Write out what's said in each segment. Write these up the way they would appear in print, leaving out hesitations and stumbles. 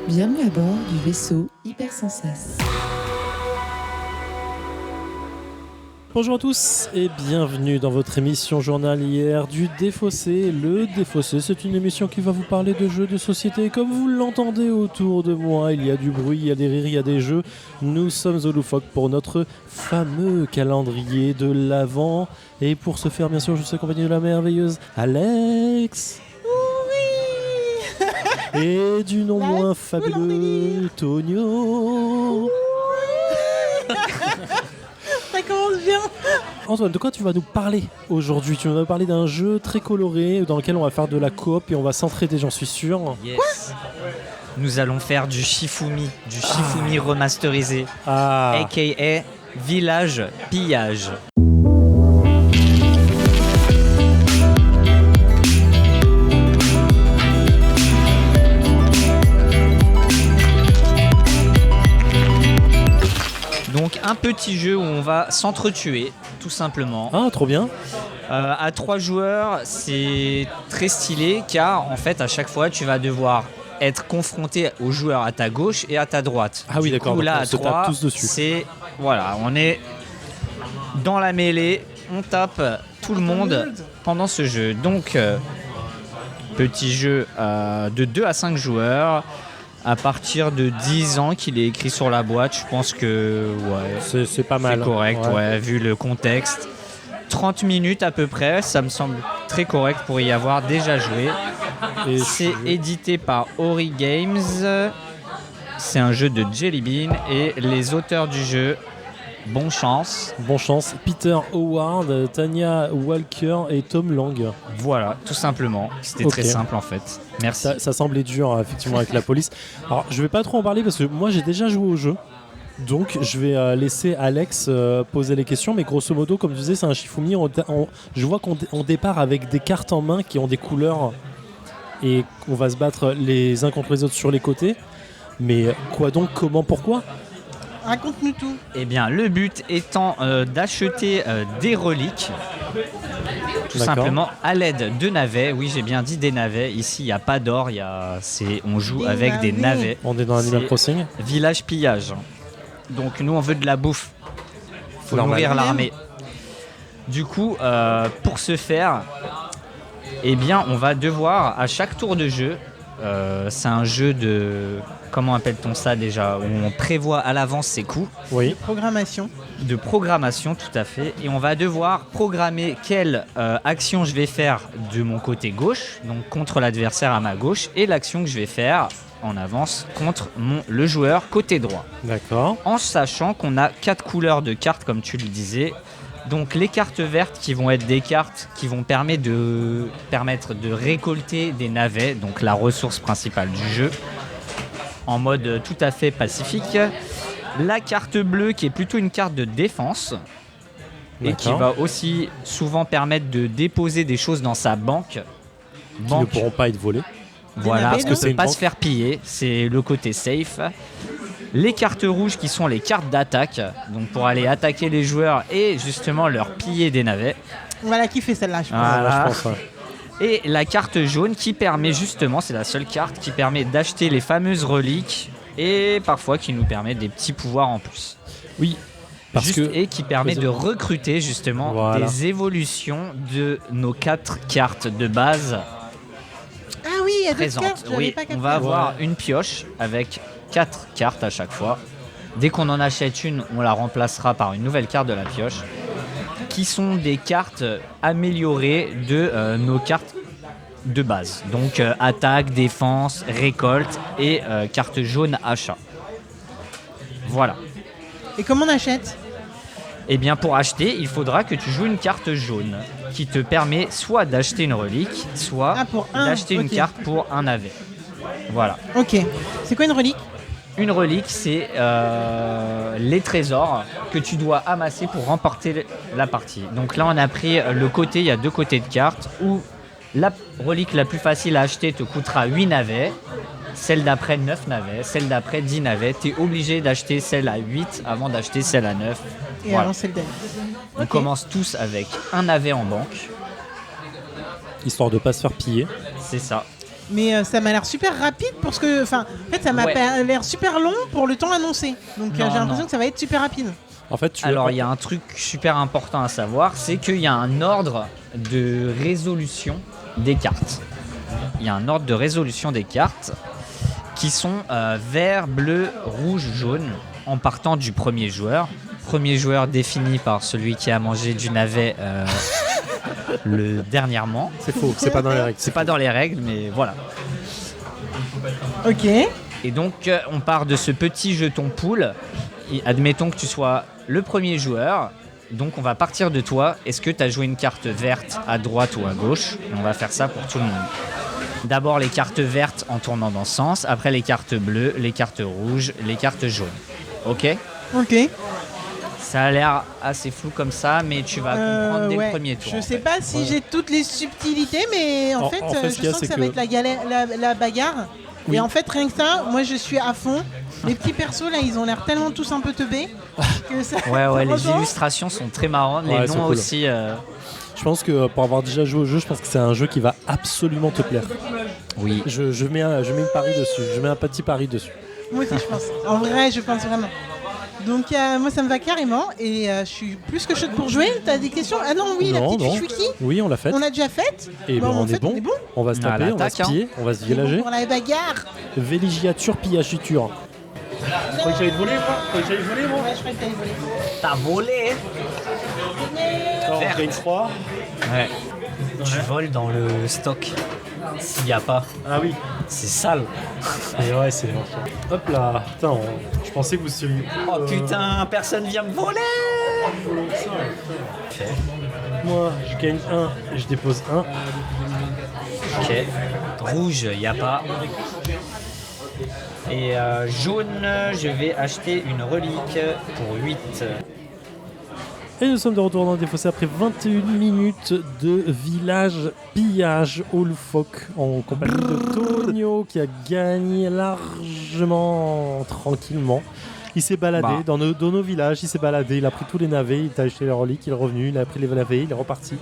Bienvenue à bord du vaisseau Hypersensas. Bonjour à tous et bienvenue dans votre émission journalière du Défaussé. Le Défaussé, c'est une émission qui va vous parler de jeux de société. Comme vous l'entendez autour de moi, il y a du bruit, il y a des rires, il y a des jeux. Nous sommes au Loufoque pour notre fameux calendrier de l'Avent. Et pour ce faire, bien sûr, je suis accompagné de la merveilleuse Alex. Oui. Et du non moins fabuleux Tonio. Ça commence bien. Antoine, de quoi tu vas nous parler aujourd'hui? Tu vas nous parler d'un jeu très coloré dans lequel on va faire de la coop et on va s'entraider, j'en suis sûr. Yes. Nous allons faire du Shifumi remasterisé, aka Village Pillage. Donc un petit jeu où on va s'entretuer, tout simplement. Ah, trop bien. À 3 joueurs, c'est très stylé car en fait à chaque fois tu vas devoir être confronté aux joueurs à ta gauche et à ta droite. Ah oui, d'accord, Coup, là on à se tape 3, tous dessus. c'est voilà, on est dans la mêlée, on tape tout le monde pendant ce jeu. Donc petit jeu de 2 à 5 joueurs. À partir de 10 ans qu'il est écrit sur la boîte, je pense que ouais, c'est pas mal. c'est correct, ouais, vu le contexte. 30 minutes à peu près, ça me semble très correct pour y avoir déjà joué. Et C'est édité par Ori Games. C'est un jeu de Jelly Bean et les auteurs du jeu, bonne chance. Bonne chance. Peter Howard, Tanya Walker et Tom Lang. Voilà, tout simplement. C'était Ok. très simple en fait. Merci. Ça semblait dur, effectivement, avec la police. Alors, je vais pas trop en parler parce que moi, j'ai déjà joué au jeu. Donc, je vais laisser Alex poser les questions. Mais grosso modo, comme tu disais, c'est un Shifumi. Je vois qu'on départ avec des cartes en main qui ont des couleurs et qu'on va se battre les uns contre les autres sur les côtés. Mais quoi donc, comment, pourquoi? Raconte-nous tout. Eh bien, le but étant d'acheter des reliques, tout D'accord. simplement à l'aide de navets. Oui, j'ai bien dit des navets. Ici, il n'y a pas d'or, on joue Des avec des navets. navets. On est dans Animal C'est Crossing. Village pillage. Donc, nous, on veut de la bouffe. Faut Normal. nourrir l'armée. Du coup, pour ce faire, eh bien, on va devoir, à chaque tour de jeu, c'est un jeu de... Comment appelle-t-on ça déjà? Où on prévoit à l'avance ses coups. Oui. Programmation. De programmation, tout à fait. Et on va devoir programmer quelle action je vais faire de mon côté gauche, donc contre l'adversaire à ma gauche, et l'action que je vais faire en avance contre le joueur côté droit. D'accord. En sachant qu'on a 4 couleurs de cartes, comme tu le disais. Donc les cartes vertes qui vont être des cartes qui vont permettre de récolter des navets, donc la ressource principale du jeu, en mode tout à fait pacifique. La carte bleue qui est plutôt une carte de défense et qui D'accord. va aussi souvent permettre de déposer des choses dans sa banque. Qui ne pourront pas être volés. Voilà, navets, parce que non ça ne une peut pas banque. se faire piller, c'est le côté safe. Les cartes rouges qui sont les cartes d'attaque, donc pour aller attaquer les joueurs et justement leur piller des navets. Voilà qui fait celle-là, je pense. Voilà. Je pense, ouais. Et la carte jaune qui permet justement, c'est la seule carte qui permet d'acheter les fameuses reliques et parfois qui nous permet des petits pouvoirs en plus. Oui. Parce que Et qui permet de recruter justement Voilà. des évolutions de nos 4 cartes de base Ah oui, il y a d'autres présentes. cartes, j'avais Oui, pas capté. on va avoir une pioche avec 4 cartes à chaque fois. Dès qu'on en achète une, on la remplacera par une nouvelle carte de la pioche, qui sont des cartes améliorées de nos cartes de base. Donc attaque, défense, récolte et carte jaune achat. Voilà. Et comment on achète? Et bien pour acheter, il faudra que tu joues une carte jaune qui te permet soit d'acheter une relique, soit pour un, d'acheter une ok. carte pour un navet. Voilà. Ok. C'est quoi une relique? Une relique, c'est les trésors que tu dois amasser pour remporter la partie. Donc là, on a pris le côté, il y a 2 côtés de cartes, où la relique la plus facile à acheter te coûtera 8 navets, celle d'après 9 navets, celle d'après 10 navets. Tu es obligé d'acheter celle à 8 avant d'acheter celle à 9. Et Voilà. alors celle d'elle. On commence tous avec un navet en banque, histoire de pas se faire piller. c'est ça. Mais ça m'a l'air super rapide pour ce que. Enfin, en fait, ça m'a Ouais. l'air super long pour le temps annoncé. Donc j'ai Non, l'impression non. que ça va être super rapide. En fait, tu Alors, il y a un truc super important à savoir, c'est qu'il y a un ordre de résolution des cartes. Il y a un ordre de résolution des cartes qui sont vert, bleu, rouge, jaune, en partant du premier joueur. Premier joueur défini par celui qui a mangé du navet le dernièrement. c'est faux, c'est pas dans les règles. C'est pas dans les règles, mais voilà. Ok. Et donc, on part de ce petit jeton poule. Et admettons que tu sois le premier joueur. Donc, on va partir de toi. Est-ce que tu as joué une carte verte à droite ou à gauche? Et on va faire ça pour tout le monde. D'abord, les cartes vertes en tournant dans ce sens. Après, les cartes bleues, les cartes rouges, les cartes jaunes. Ok? Ok. Ça a l'air assez flou comme ça, mais tu vas comprendre dès Ouais. le premier tour. Je en sais fait. pas si j'ai toutes les subtilités, mais en fait, ce je qu'il y a, sens que c'est ça que- va être la galère, la bagarre. Oui. Et en fait, rien que ça, moi je suis à fond. Les petits persos là, ils ont l'air tellement tous un peu teubés que ça. Ouais, les franchement, illustrations sont très marrantes. Ouais, Les elles sont noms cool. aussi. Je pense que pour avoir déjà joué au jeu, je pense que c'est un jeu qui va absolument te plaire. Oui. Je mets une pari dessus. Je mets un petit pari dessus. Moi aussi, je pense. En vrai, je pense vraiment. Donc, moi ça me va carrément et je suis plus que chaude pour jouer. T'as des questions? Ah non, oui, la Non, petite non. fiche wiki. Oui, on l'a fait. On a déjà faite. Et Bon, ben, en on fait, est bon. on est bon. On va se À taper, on va l'attaque, se piller, on va se On est bon villager. pour la bagarre. Villégiature, pillagiture. Tu crois que j'allais te voler ou pas? Tu crois que j'allais te voler, moi? Ouais, je crois que t'allais voler. T'as volé. Alors, on fait une 3. Ouais. Tu voles dans le stock. S'il n'y a pas. Ah oui. C'est sale. Et ouais, c'est bon. Hop là. Putain, je pensais que vous seriez. Oh putain, personne vient me voler. Moi, je gagne 1 et je dépose 1. Ok. Rouge, il n'y a pas. Et jaune, je vais acheter une relique pour 8. Et nous sommes de retour dans le défaussé après 21 minutes de village pillage au loufoque en compagnie de Tonio qui a gagné largement tranquillement. Il s'est baladé Bah. dans nos villages, il s'est baladé, il a pris tous les navets, il a acheté les reliques, il est revenu, il a pris les navets, il est reparti.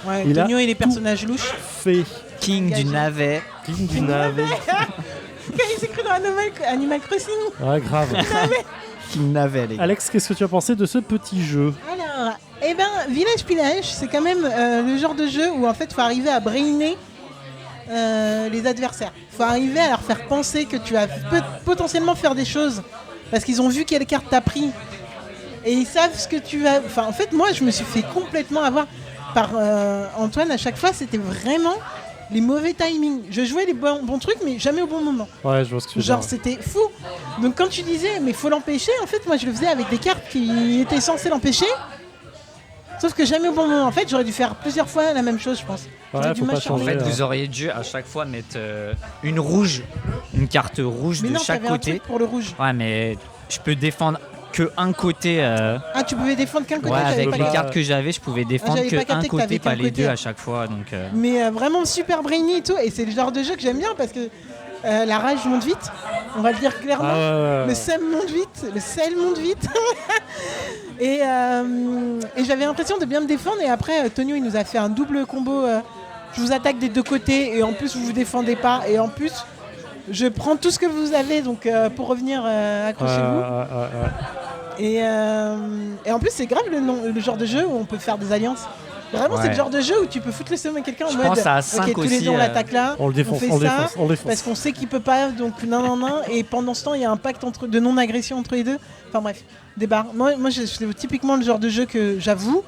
Ouais, Il a Tonio et les personnages louches. Fait King du navet. king du navet. Il s'est cru dans Animal Crossing. Ouais, grave. King navet, les gars. Alex, qu'est-ce que tu as pensé de ce petit jeu? Alors, eh ben, Village Pillage, c'est quand même le genre de jeu où en fait, il faut arriver à brainer les adversaires. Il faut arriver à leur faire penser que tu vas potentiellement faire des choses parce qu'ils ont vu quelle carte t'as pris et ils savent ce que tu vas. Enfin, en fait, moi, je me suis fait complètement avoir par Antoine à chaque fois. C'était vraiment les mauvais timings. Je jouais les bons trucs, mais jamais au bon moment. Ouais, je vois ce que tu veux Genre dire. c'était fou. Donc quand tu disais mais faut l'empêcher, en fait moi je le faisais avec des cartes qui étaient censées l'empêcher. Sauf que jamais au bon moment. En fait j'aurais dû faire plusieurs fois la même chose je pense. J'aurais Ouais, dû faut pas m'acharner. En fait, changer. vous auriez dû à chaque fois mettre une rouge, une carte rouge Mais de non, chaque t'avais un côté. truc pour le rouge. Ouais, mais je peux défendre que un côté. Ah tu pouvais défendre qu'un côté. Ouais, j'avais avec pas les pas- cartes que j'avais, je pouvais défendre j'avais pas que capté un que côté, t'avais pas qu'un les côté. deux à chaque fois. Donc, Mais vraiment super brainy et tout. Et c'est le genre de jeu que j'aime bien parce que la rage monte vite. On va le dire clairement. Ah ouais, ouais. Le sel monte vite, le sel monte vite. et j'avais l'impression de bien me défendre. Et après, Tonio, il nous a fait un double combo. Je vous attaque des deux côtés et en plus, vous vous défendez pas. Et en plus, je prends tout ce que vous avez. Donc, pour revenir, accrochez-vous. Et en plus, c'est grave le genre de jeu où on peut faire des alliances. Vraiment, c'est Ouais. le genre de jeu où tu peux foutre le seum à quelqu'un en Je mode pense à 5 ok, tous les aussi, deux on l'attaque là, On le défonce, fait on le ça, défonce, on le défonce. parce qu'on sait qu'il peut pas, donc non, et pendant ce temps il y a un pacte de non-agression entre les deux. Enfin bref, des barres. Moi c'est typiquement le genre de jeu que j'avoue,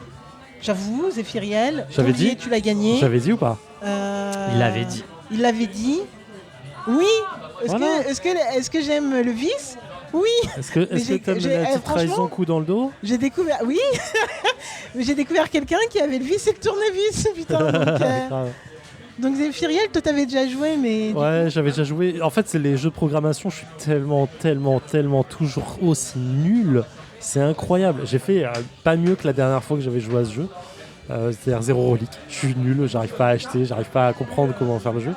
Zéphiriel, J'avais Olivier, dit. tu l'as gagné. J'avais dit ou pas? Il l'avait dit. Il l'avait dit. Oui. Voilà. Est-ce que j'aime le vice? Oui. Est-ce que j'ai- t'aimes j'ai- la petite franchement- trahison coup dans le dos? J'ai découvert, oui, mais j'ai découvert quelqu'un qui avait le vice et le tournevis, putain. Grave. Donc Zéphiriel, toi t'avais déjà joué, mais Ouais, j'avais déjà joué. En fait, c'est les jeux de programmation, je suis tellement toujours aussi nul. C'est incroyable. J'ai fait pas mieux que la dernière fois que j'avais joué à ce jeu. C'est-à-dire zéro relique. Je suis nul, j'arrive pas à acheter, j'arrive pas à comprendre comment faire le jeu.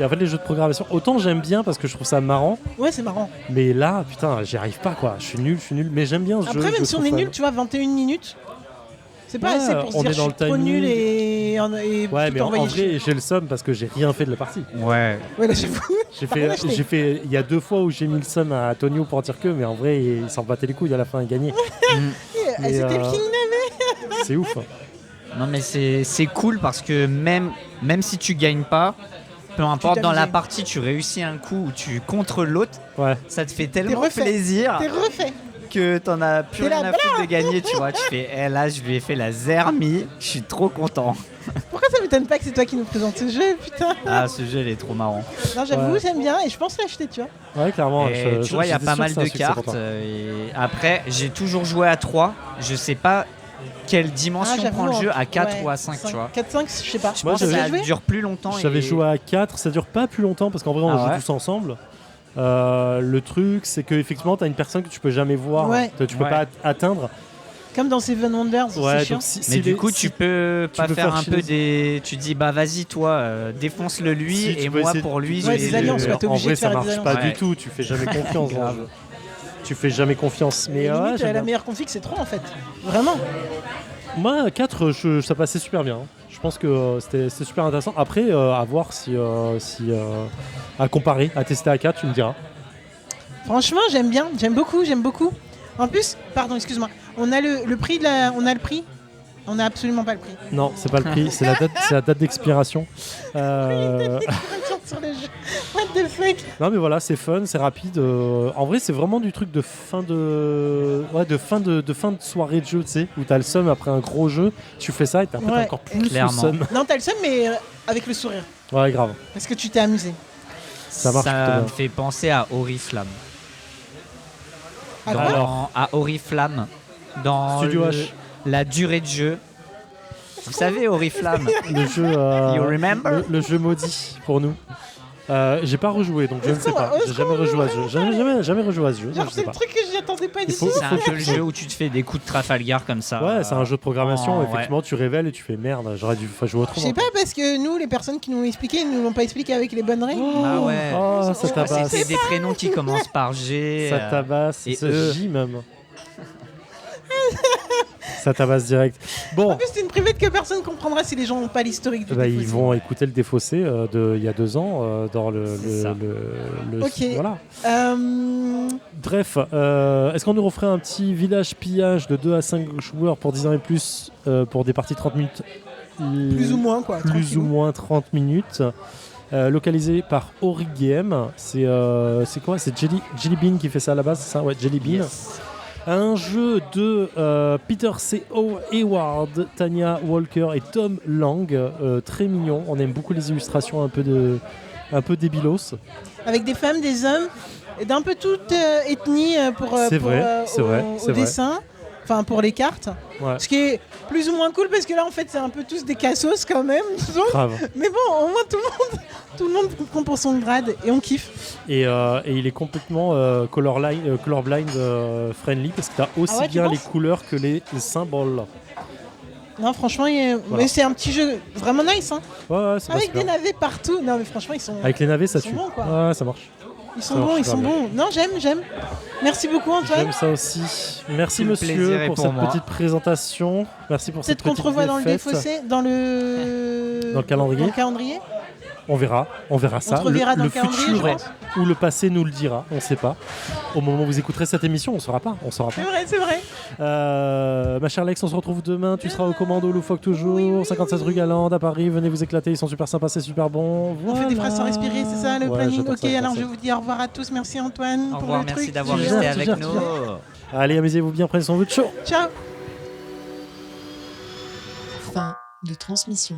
Et en fait, les jeux de programmation, autant j'aime bien parce que je trouve ça marrant, ouais, c'est marrant. mais là, putain, j'y arrive pas quoi. Je suis nul, mais j'aime bien ce jeu. Après, même je si on trouve est ça- nul, tu vois, 21 minutes, C'est pas Ouais, assez pour se on dire est je dans suis le trop timing. nul et Ouais, tout mais en envoyer chier. vrai, j'ai le seum parce que j'ai rien fait de la partie. Ouais. Ouais, là, j'avoue. J'ai Par contre, fait, j'ai fait, il y a 2 fois où j'ai mis le seum à Tonio pour dire que, mais en vrai, il s'en battait les couilles à la fin, il gagnait. Mais, C'était le King C'est ouf. Non mais c'est cool parce que même si tu gagnes pas, peu importe, dans la t'amusais. partie tu réussis un coup où tu contre l'autre, Ouais. ça te fait tellement refait. plaisir T'es refait. que t'en as plus T'es rien là, à foutre de gagner, tu vois. Tu fais, là je lui ai fait la zermie, je suis trop content. Pourquoi ça m'étonne pas que c'est toi qui nous présente ce jeu, putain? Ah ce jeu il est trop marrant. Non, j'avoue, Ouais. j'aime bien et je pense l'acheter, tu vois. Ouais, clairement. Et tu vois, il y a j'étais pas sûr mal que c'était de un succès pour cartes. toi. Et après, j'ai toujours joué à 3. Je sais pas quelle dimension j'avoue, prend le jeu, à 4 ouais, ou à 5, tu vois. 4-5, je sais pas. Je Moi, pense que j'avais ça joué. dure plus longtemps. J'avais et- joué à 4, ça dure pas plus longtemps parce qu'en vrai, on Ah joue ouais tous ensemble. Le truc, c'est qu'effectivement, t'as une personne que tu peux jamais voir, Ouais. tu peux Ouais. pas atteindre. Comme dans Seven Wonders, Ouais, c'est chiant. donc si Mais du les- coup, si- tu peux pas peux faire faire un chier peu les- des. Tu dis, bah vas-y, toi, défonce-le lui, si, tu et peux moi essayer- pour lui, Ouais, je des vais- alliances, ouais, t'es en obligé vrai, de faire ça des marche alliances. pas Ouais. du tout. Tu fais jamais confiance. dans le Grave. jeu. Tu fais jamais confiance. Mais Et ouais, limite, j'aime la bien. meilleure config, c'est 3 en fait. Vraiment. Moi, 4, ça passait super bien. Je pense que c'était super intéressant. Après, à voir si à comparer, à tester à 4, tu me diras. Franchement, j'aime bien, j'aime beaucoup. En plus, pardon, excuse-moi, on a le prix de la. On a le prix. On n'a absolument pas le prix. Non, c'est pas le prix, c'est la date d'expiration. Sur les jeux. What the fuck? Non mais voilà, c'est fun, c'est rapide. En vrai, c'est vraiment du truc de fin de soirée de jeu, tu sais, où t'as le seum après un gros jeu, tu fais ça et t'as Ouais. encore plus Clairement. le seum. Non, t'as le seum, mais avec le sourire. Ouais, grave. Parce que tu t'es amusé. Ça marche plutôt bien. me fait penser à Oriflamme. Ah, Dans- quoi Alors. à Oriflamme, dans Studio le- H. la durée de jeu. Vous savez, Oriflamme, Le jeu, You remember le jeu maudit pour nous. J'ai pas rejoué, donc je ne sais pas. Au J'ai jamais rejoué à ce jeu. Jamais rejoué à ce jeu. donc Genre, je sais c'est le pas. truc que j'y attendais pas du faut- tout. c'est un peu le jeu où tu te fais des coups de Trafalgar comme ça. Ouais, c'est un jeu de programmation. ouais. Effectivement, tu révèles et tu fais merde. J'aurais dû jouer Je autrement. sais pas, parce que nous, les personnes qui nous l'ont expliqué, ils nous l'ont pas expliqué avec les bonnes règles. Ah ouais. Oh, ça Je crois que tabasse. c'était des prénoms qui commencent par G. Ça tabasse. et Ça eux. J même. Ça tabasse direct. Bon. En plus, c'est une privée que personne comprendra si les gens n'ont pas l'historique du Bah, ils Défaussé. vont écouter le défaussé il y a 2 ans dans C'est ça. le Ok. voilà. Euh, Bref, est-ce qu'on nous referait un petit village pillage de 2 à 5 joueurs pour 10 ans et plus pour des parties 30 minutes plus ou moins, quoi. plus tranquillou. ou moins 30 minutes localisé par Origame. C'est quoi? C'est Jelly Bean qui fait ça à la base, c'est ça? Ouais, Jelly Bean. Yes. Un jeu de Peter C. Hayward, Tanya Walker et Tom Lang, très mignon. On aime beaucoup les illustrations un peu débilos. Avec des femmes, des hommes, et d'un peu toute ethnie C'est pour, vrai, c'est vrai, au c'est vrai. dessin. Enfin, pour les cartes. Ouais, Ce qui est plus ou moins cool parce que là, en fait, c'est un peu tous des cassos quand même. disons. grave. Mais bon, au moins, tout le monde comprend pour son grade et on kiffe. Et il est complètement colorblind friendly parce que t'as aussi Ah ouais, tu bien les penses couleurs que les symboles. Non, franchement, Voilà. mais c'est un petit jeu vraiment nice. Hein. Ouais, ça passe Avec bien. des navets partout. Non, mais franchement, ils sont, Avec les navets, ça Ils sont tue. bons, quoi. Ouais, ça marche. ils ça sont marche bons, ils super sont bien. bons. Non, j'aime. Merci beaucoup, Antoine. J'aime ça aussi. Merci Tout le monsieur plaisir est pour pour cette moi. petite présentation. Merci pour cette Peut-être qu'on petite te revoit dans le défaite. défaussé, dans le calendrier. Dans le calendrier. On verra ça. te reverra dans le calendrier, futur je pense. ou le passé nous le dira, on sait pas. Au moment où vous écouterez cette émission, on saura pas. C'est vrai. Ma chère Lex, on se retrouve demain. Tu seras au commando Loufoque toujours, Oui. 57 rue Galande à Paris. Venez vous éclater, ils sont super sympas, c'est super bon. On fait des phrases sans Voilà. respirer, c'est ça le Ouais, planning. j'adore Ok, ça, j'adore alors ça. je vous dis au revoir à tous. Merci Antoine Au pour revoir, le merci truc. d'avoir Tu resté gères, avec tu gères, nous. tu gères. Allez, amusez-vous bien, prenez soin de vous. Ciao. Ciao. Fin de transmission.